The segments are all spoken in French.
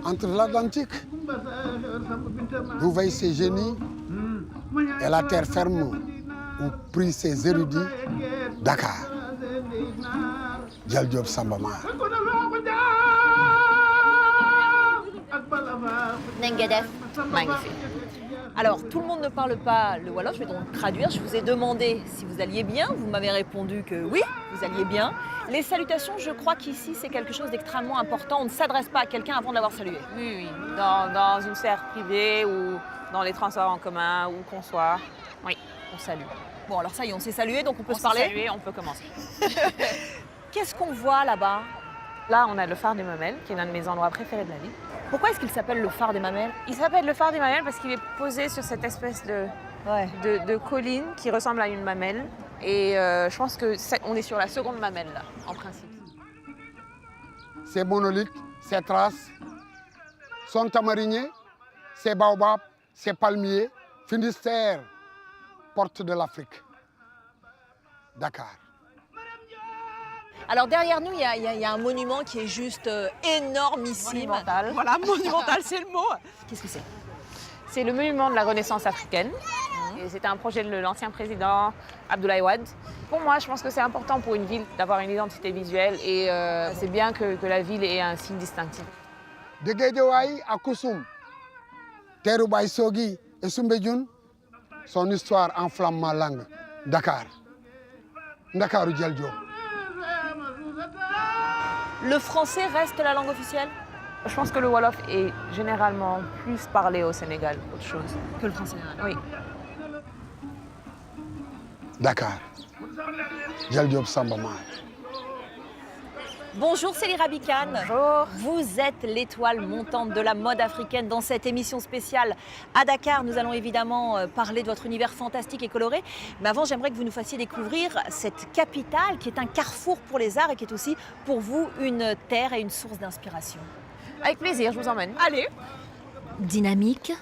Entre l'Atlantique, d'où veillent ces génies, et la terre ferme où prient ces érudits, Dakar, Djal Diop Samba Mar. Nengadef. Magnifique. Alors, tout le monde ne parle pas le wolof, je vais donc traduire. Je vous ai demandé si vous alliez bien. Vous m'avez répondu que oui, vous alliez bien. Les salutations, je crois qu'ici, c'est quelque chose d'extrêmement important. On ne s'adresse pas à quelqu'un avant de l'avoir salué. Oui, oui. Dans une sphère privée ou dans les transports en commun, où qu'on soit, oui, on salue. Bon, alors ça y est, on s'est salué, donc on peut On se parler. saluer, on peut commencer. Qu'est-ce qu'on voit là-bas? Là, on a le phare des Mamelles, qui est l'un de mes endroits préférés de la ville. Pourquoi est-ce qu'il s'appelle le phare des Mamelles? Il s'appelle le phare des Mamelles parce qu'il est posé sur cette espèce de colline qui ressemble à une mamelle. Et je pense qu'on est sur la seconde mamelle, là, en principe. Ces monolithes, ces traces, sont tamariniers, ces baobabs, ces palmiers, Finistère, porte de l'Afrique, Dakar. Alors derrière nous, il y a un monument qui est juste énormissime. Monumental. Voilà, monumental, c'est le mot. Qu'est-ce que c'est? C'est le monument de la Renaissance africaine. Et c'était un projet de l'ancien président Abdoulaye Wade. Pour moi, je pense que c'est important pour une ville d'avoir une identité visuelle et c'est bien que la ville ait un signe distinctif. De Guédiawaye à Koussoum, Terrou Baye Sogui et Soumbédioune, son histoire enflamme ma langue. Dakar. Dakar ou Djal Diop. Le français reste la langue officielle? Je pense que le Wolof est généralement plus parlé au Sénégal qu'autre chose. Que le français? Oui. Dakar. Djal Diop Samba Mar. Bonjour Célie Rabican. Bonjour. Vous êtes l'étoile montante de la mode africaine dans cette émission spéciale à Dakar. Nous allons évidemment parler de votre univers fantastique et coloré. Mais avant, j'aimerais que vous nous fassiez découvrir cette capitale qui est un carrefour pour les arts et qui est aussi pour vous une terre et une source d'inspiration. Avec plaisir, je vous emmène. Allez. Dynamique,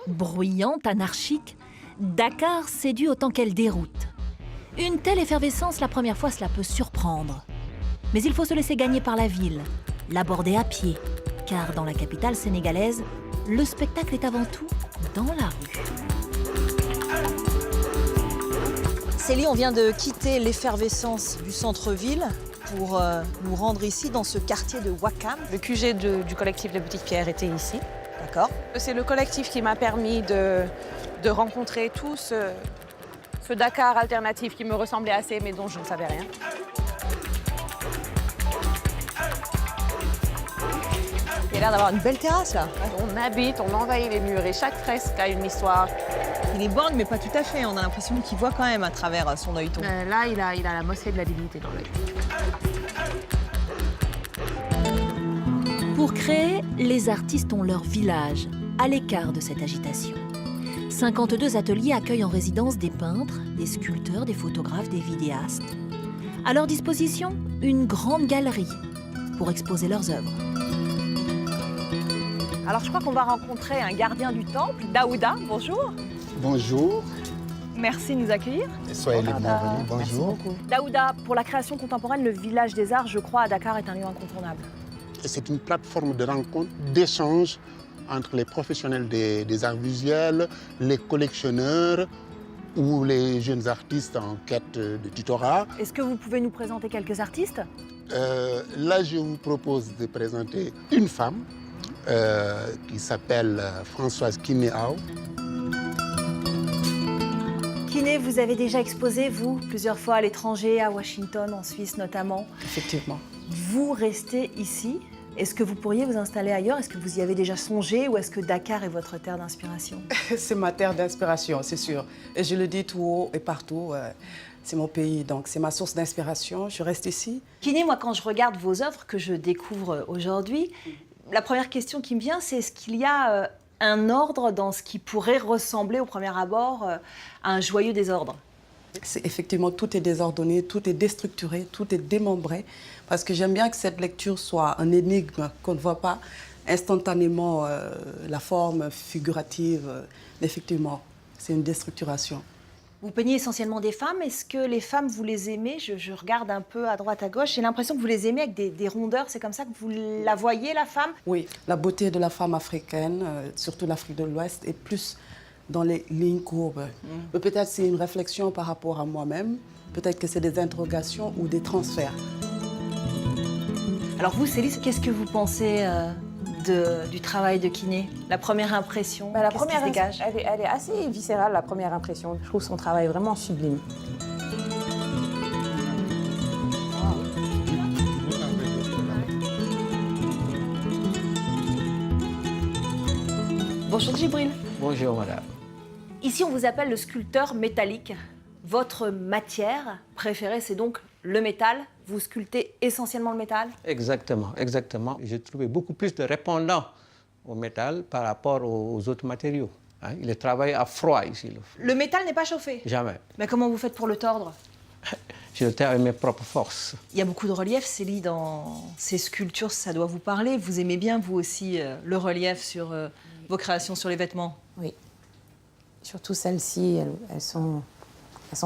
bruyante, anarchique, Dakar séduit autant qu'elle déroute. Une telle effervescence, la première fois, cela peut surprendre. Mais il faut se laisser gagner par la ville, l'aborder à pied, car dans la capitale sénégalaise, le spectacle est avant tout dans la rue. Célie, on vient de quitter l'effervescence du centre-ville pour nous rendre ici dans ce quartier de Ouakam. Le QG du collectif de Petite Pierre était ici. D'accord. C'est le collectif qui m'a permis de rencontrer tout ce Dakar alternatif qui me ressemblait assez mais dont je ne savais rien. Il y a l'air d'avoir une belle terrasse là. On habite, on envahit les murs et chaque fresque a une histoire. Il est borgne mais pas tout à fait. On a l'impression qu'il voit quand même à travers son œilleton. Là, il a la mosquée de la divinité dans l'œil. Pour créer, les artistes ont leur village, à l'écart de cette agitation. 52 ateliers accueillent en résidence des peintres, des sculpteurs, des photographes, des vidéastes. À leur disposition, une grande galerie pour exposer leurs œuvres. Alors je crois qu'on va rencontrer un gardien du temple, Daouda. Bonjour. Bonjour, Merci de nous accueillir. soyez les bienvenus. Bonjour. Daouda, pour la création contemporaine, le village des arts, je crois, à Dakar est un lieu incontournable. C'est une plateforme de rencontre, d'échange entre les professionnels des arts visuels, les collectionneurs ou les jeunes artistes en quête de tutorat. Est-ce que vous pouvez nous présenter quelques artistes? Là, je vous propose de présenter une femme qui s'appelle Françoise Kinéao. Kiné, vous avez déjà exposé, vous, plusieurs fois à l'étranger, à Washington, en Suisse notamment. Effectivement. Vous restez ici. Est-ce que vous pourriez vous installer ailleurs? Est-ce que vous y avez déjà songé ou est-ce que Dakar est votre terre d'inspiration? C'est ma terre d'inspiration, c'est sûr. Et je le dis tout haut et partout. C'est mon pays, donc c'est ma source d'inspiration. Je reste ici. Kiné, moi, quand je regarde vos œuvres que je découvre aujourd'hui, la première question qui me vient, c'est est-ce qu'il y a un ordre dans ce qui pourrait ressembler au premier abord à un joyeux désordre? Effectivement, tout est désordonné, tout est déstructuré, tout est démembré. Parce que j'aime bien que cette lecture soit un énigme, qu'on ne voit pas instantanément la forme figurative. Effectivement, c'est une déstructuration. Vous peignez essentiellement des femmes. Est-ce que les femmes, vous les aimez? Je regarde un peu à droite, à gauche. J'ai l'impression que vous les aimez avec des rondeurs. C'est comme ça que vous la voyez, la femme? Oui, la beauté de la femme africaine, surtout l'Afrique de l'Ouest, est plus dans les lignes courbes. Peut-être c'est une réflexion par rapport à moi-même. Peut-être que c'est des interrogations ou des transferts. Alors vous, Céline, qu'est-ce que vous pensez du travail de Kiné? La première impression, La qu'est-ce qui première, se dégage? elle est assez viscérale, la première impression. Je trouve son travail vraiment sublime. Bonjour Djibril. Bonjour madame. Ici, on vous appelle le sculpteur métallique. Votre matière préférée, c'est donc le métal. Vous sculptez essentiellement le métal? Exactement, exactement. J'ai trouvé beaucoup plus de répondants au métal par rapport aux autres matériaux. Hein. Il est travaillé à froid ici. Le métal n'est pas chauffé? Jamais. Mais comment vous faites pour le tordre? Je le tiens avec mes propres forces. Il y a beaucoup de relief, Célie, dans ces sculptures, ça doit vous parler. Vous aimez bien, vous aussi, le relief sur vos créations sur les vêtements? Oui. Surtout celles-ci, elles sont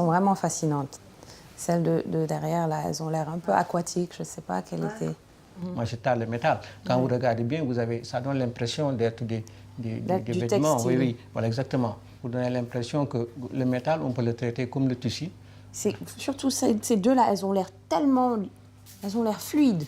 vraiment fascinantes. Celles de derrière, là, elles ont l'air un peu aquatiques. Je ne sais pas quelle était. Moi, je taille le métal. Quand vous regardez bien, ça donne l'impression d'être des vêtements. Textile. Oui, oui, voilà, exactement. Vous donnez l'impression que le métal, on peut le traiter comme le tissu. Surtout ces deux-là, elles ont l'air tellement... Elles ont l'air fluides.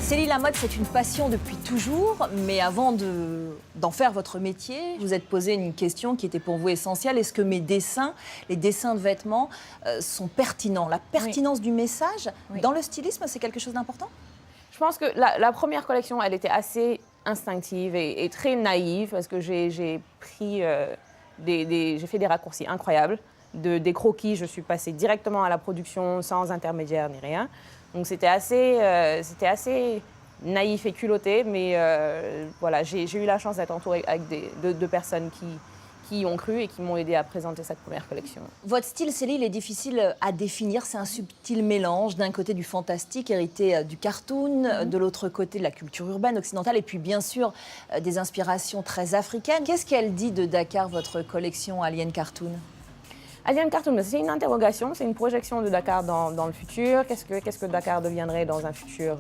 Célie, la mode, c'est une passion depuis toujours, mais avant d'en faire votre métier, vous êtes posé une question qui était pour vous essentielle. Est-ce que mes dessins, les dessins de vêtements, sont pertinents? La pertinence du message dans le stylisme, c'est quelque chose d'important? Je pense que la première collection, elle était assez instinctive et très naïve parce que j'ai pris j'ai fait des raccourcis incroyables. Des croquis, je suis passée directement à la production sans intermédiaire ni rien. Donc c'était assez naïf et culotté, mais voilà, j'ai eu la chance d'être entourée avec de personnes qui y ont cru et qui m'ont aidée à présenter cette première collection. Votre style, Célie, il est difficile à définir. C'est un subtil mélange d'un côté du fantastique hérité du cartoon, de l'autre côté de la culture urbaine occidentale et puis bien sûr des inspirations très africaines. Qu'est-ce qu'elle dit de Dakar, votre collection Alien Cartoon? Alien Cartoon, c'est une interrogation, c'est une projection de Dakar dans le futur. Qu'est-ce que Dakar deviendrait dans un futur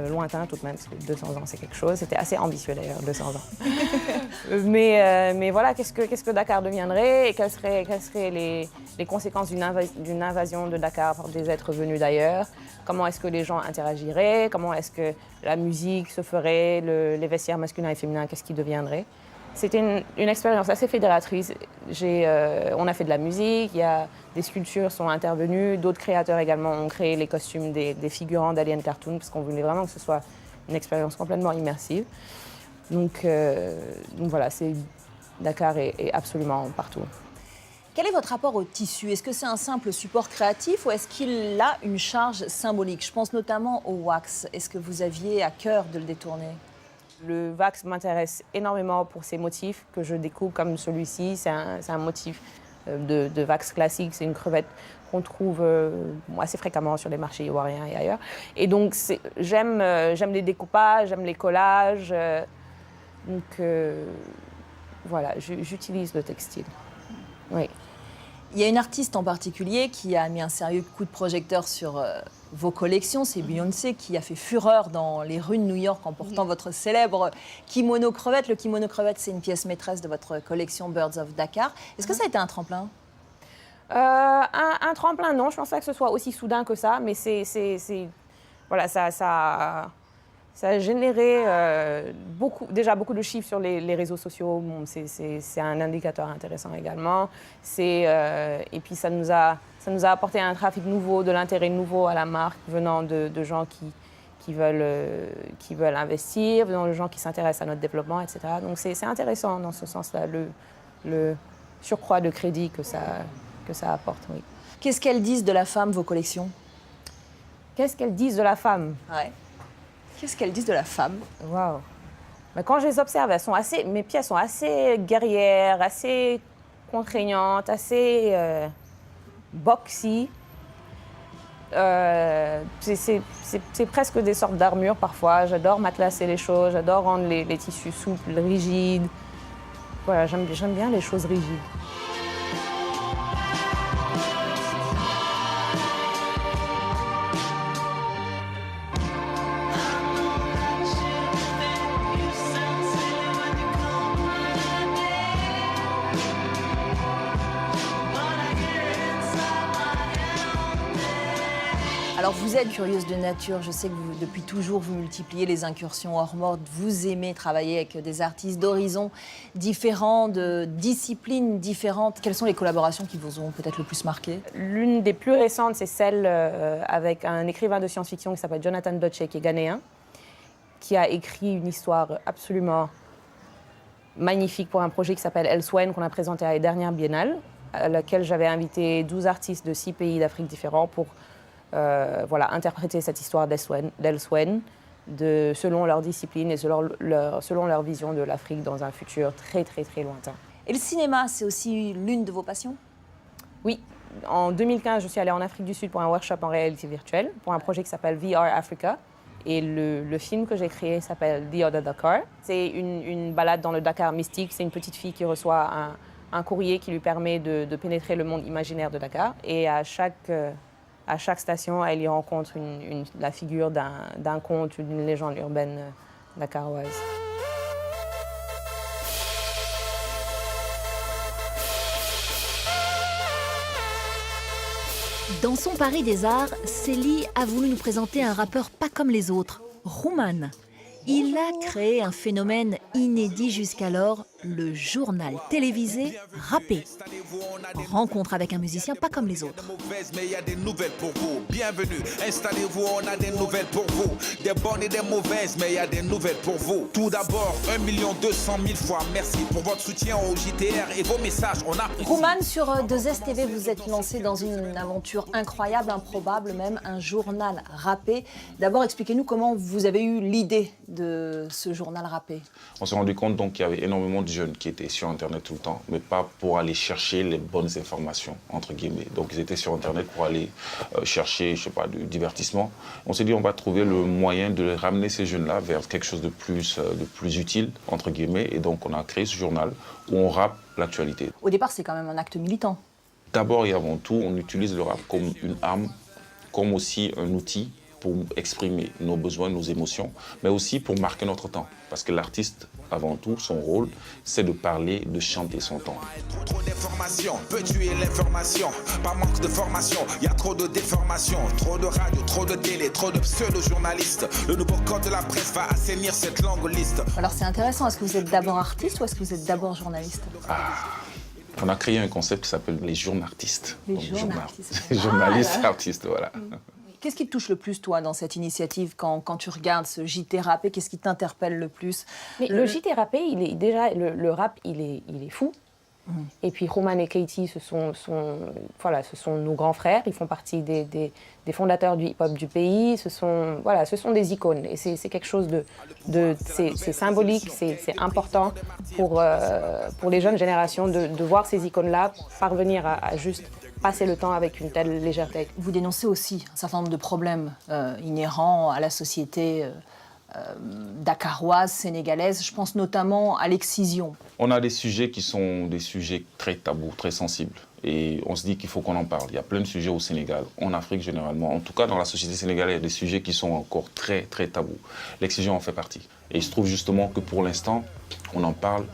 lointain tout de même, parce que 200 ans c'est quelque chose. C'était assez ambitieux d'ailleurs, 200 ans. mais voilà, qu'est-ce que Dakar deviendrait et quelles seraient les conséquences d'une invasion de Dakar par des êtres venus d'ailleurs? Comment est-ce que les gens interagiraient? Comment est-ce que la musique se ferait? Les vestiaires masculins et féminins, qu'est-ce qu'ils deviendraient? C'était une expérience assez fédératrice. On a fait de la musique, des sculptures sont intervenues, d'autres créateurs également ont créé les costumes des figurants d'Alien Cartoon parce qu'on voulait vraiment que ce soit une expérience complètement immersive. Donc voilà, Dakar est absolument partout. Quel est votre rapport au tissu? Est-ce que c'est un simple support créatif ou est-ce qu'il a une charge symbolique? Je pense notamment au wax. Est-ce que vous aviez à cœur de le détourner? Le wax m'intéresse énormément pour ses motifs que je découpe comme celui-ci. C'est un motif de wax classique. C'est une crevette qu'on trouve assez fréquemment sur les marchés ivoiriens et ailleurs. Et donc, j'aime les découpages, j'aime les collages. Donc, voilà, j'utilise le textile. Oui. Il y a une artiste en particulier qui a mis un sérieux coup de projecteur sur vos collections. C'est Beyoncé qui a fait fureur dans les rues de New York en portant votre célèbre kimono crevette. Le kimono crevette, c'est une pièce maîtresse de votre collection Birds of Dakar. Est-ce que ça a été un tremplin? Un tremplin, non. Je ne pense pas que ce soit aussi soudain que ça, mais voilà, ça a généré déjà beaucoup de chiffres sur les réseaux sociaux. Bon, c'est un indicateur intéressant également. Et puis ça nous a apporté un trafic nouveau, de l'intérêt nouveau à la marque venant de gens qui veulent investir, venant de gens qui s'intéressent à notre développement, etc. Donc c'est intéressant dans ce sens-là, le surcroît de crédit que ça apporte. Oui. Qu'est-ce qu'elles disent de la femme, vos collections? Qu'est-ce qu'elles disent de la femme? Ouais. Qu'est-ce qu'elles disent de la femme? Waouh. Mais quand je les observe, mes pièces sont assez guerrières, assez contraignantes, assez boxy. C'est presque des sortes d'armures parfois. J'adore matelasser les choses, j'adore rendre les tissus souples, rigides. Voilà, j'aime bien les choses rigides. Alors vous êtes curieuse de nature, je sais que depuis toujours vous multipliez les incursions hors mode, vous aimez travailler avec des artistes d'horizons différents, de disciplines différentes. Quelles sont les collaborations qui vous ont peut-être le plus marqué? L'une des plus récentes, c'est celle avec un écrivain de science-fiction qui s'appelle Jonathan Doche, qui est ghanéen, qui a écrit une histoire absolument magnifique pour un projet qui s'appelle Elsewhen, qu'on a présenté à la dernière biennale, à laquelle j'avais invité 12 artistes de 6 pays d'Afrique différents pour interpréter cette histoire d'Elsewhen selon leur discipline et selon leur vision de l'Afrique dans un futur très, très, très lointain. Et le cinéma, c'est aussi l'une de vos passions? Oui. En 2015, je suis allée en Afrique du Sud pour un workshop en réalité virtuelle, pour un projet qui s'appelle VR Africa. Et le film que j'ai créé s'appelle The Other Dakar. C'est une balade dans le Dakar mystique. C'est une petite fille qui reçoit un courrier qui lui permet de pénétrer le monde imaginaire de Dakar. Et à chaque station, elle y rencontre la figure d'un conte ou d'une légende urbaine dakaroise. Dans son Paris des Arts, Célie a voulu nous présenter un rappeur pas comme les autres, Rouman. Il a créé un phénomène inédit jusqu'alors, le journal télévisé rappé. Rencontre avec un musicien pas comme les autres. Mais il y a des nouvelles pour vous. Bienvenue, installez-vous, on a des nouvelles pour vous. Des bonnes et des mauvaises, mais il y a des nouvelles pour vous. Tout d'abord, 1 200 000 fois merci pour votre soutien au JTR et vos messages. On apprécie. Rouman, sur 2STV, vous êtes lancé dans une aventure incroyable, improbable même, un journal rappé. D'abord, expliquez-nous comment vous avez eu l'idée de ce journal rappé. On s'est rendu compte donc qu'il y avait énormément de jeunes qui étaient sur Internet tout le temps, mais pas pour aller chercher les bonnes informations, entre guillemets. Donc ils étaient sur Internet pour aller chercher, je sais pas, du divertissement. On s'est dit on va trouver le moyen de ramener ces jeunes-là vers quelque chose de plus utile, entre guillemets. Et donc on a créé ce journal où on rappe l'actualité. Au départ, c'est quand même un acte militant. D'abord et avant tout, on utilise le rap comme une arme, comme aussi un outil pour exprimer nos besoins, nos émotions, mais aussi pour marquer notre temps. Parce que l'artiste, avant tout, son rôle, c'est de parler, de chanter son temps. Trop d'informations peut tuer l'information. Par manque de formation, il y a trop de déformation. Trop de radio, trop de télé, trop de pseudo-journalistes. Le nouveau code de la presse va assainir cette longue liste. Alors c'est intéressant, est-ce que vous êtes d'abord artiste ou est-ce que vous êtes d'abord journaliste? On a créé un concept qui s'appelle les journartistes. Les journalistes. Journalistes, artistes, voilà. Qu'est-ce qui te touche le plus, toi, dans cette initiative, quand tu regardes ce JT rappé? Qu'est-ce qui t'interpelle le plus? Mais le JT rappé, le rap, il est fou. Et puis Rouman et Keyti, ce sont nos grands frères. Ils font partie des fondateurs du hip-hop du pays. Ce sont des icônes. Et c'est quelque chose c'est symbolique, c'est important pour les jeunes générations de voir ces icônes-là parvenir à juste passer le temps avec une telle légèreté. Vous dénoncez aussi un certain nombre de problèmes inhérents à la société dakaroise, sénégalaise. Je pense notamment à l'excision. On a des sujets qui sont des sujets très tabous, très sensibles. Et on se dit qu'il faut qu'on en parle. Il y a plein de sujets au Sénégal, en Afrique généralement. En tout cas, dans la société sénégalaise, il y a des sujets qui sont encore très, très tabous. L'excision en fait partie. Et il se trouve justement que pour l'instant, on en parle.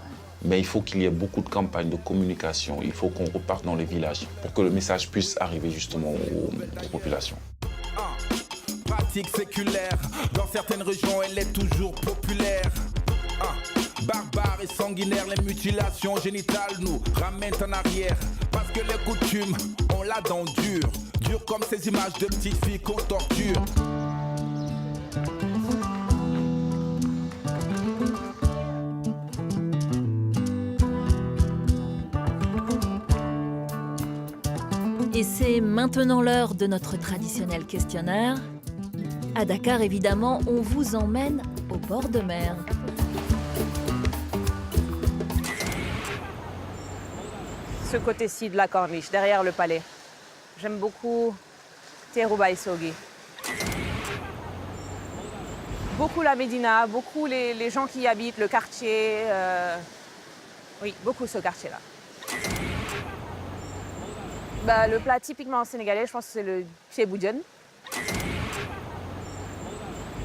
Mais il faut qu'il y ait beaucoup de campagnes de communication. Il faut qu'on reparte dans les villages pour que le message puisse arriver justement aux populations. Pratique séculaire, dans certaines régions, elle est toujours populaire. Barbare et sanguinaire, les mutilations génitales nous ramènent en arrière. Parce que les coutumes, on la dent dure. Dure comme ces images de petites filles qu'on torture. Et c'est maintenant l'heure de notre traditionnel questionnaire. À Dakar, évidemment, on vous emmène au bord de mer. ce côté-ci de la corniche, derrière le palais. J'aime beaucoup Terrou Baïsogui. Beaucoup la Médina, beaucoup les gens qui y habitent, le quartier. Oui, beaucoup ce quartier-là. Bah, le plat typiquement sénégalais, je pense que c'est le Thiéboudienne.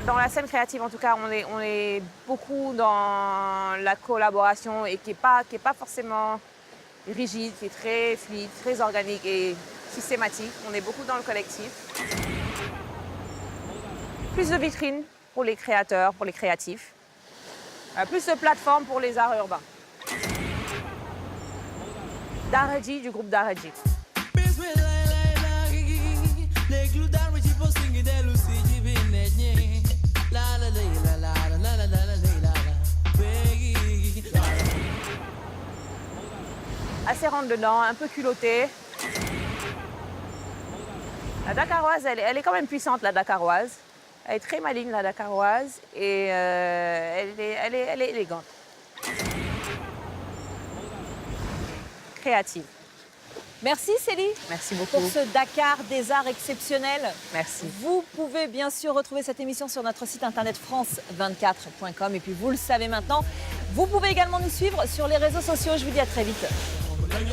Dans la scène créative, en tout cas, on est beaucoup dans la collaboration et qui est pas forcément rigide, qui est très fluide, très organique et systématique. On est beaucoup dans le collectif. Plus de vitrines pour les créateurs, pour les créatifs. Plus de plateformes pour les arts urbains. Daradji, du groupe Daradji. Assez rentre dedans, un peu culottée. La Dakaroise, elle est quand même puissante, la Dakaroise. Elle est très maligne, la Dakaroise, et elle est élégante. Créative. Merci Célie. Merci beaucoup. Pour ce Dakar des arts exceptionnels. Merci. Vous pouvez bien sûr retrouver cette émission sur notre site internet france24.com. Et puis vous le savez maintenant, vous pouvez également nous suivre sur les réseaux sociaux. Je vous dis à très vite. Salut.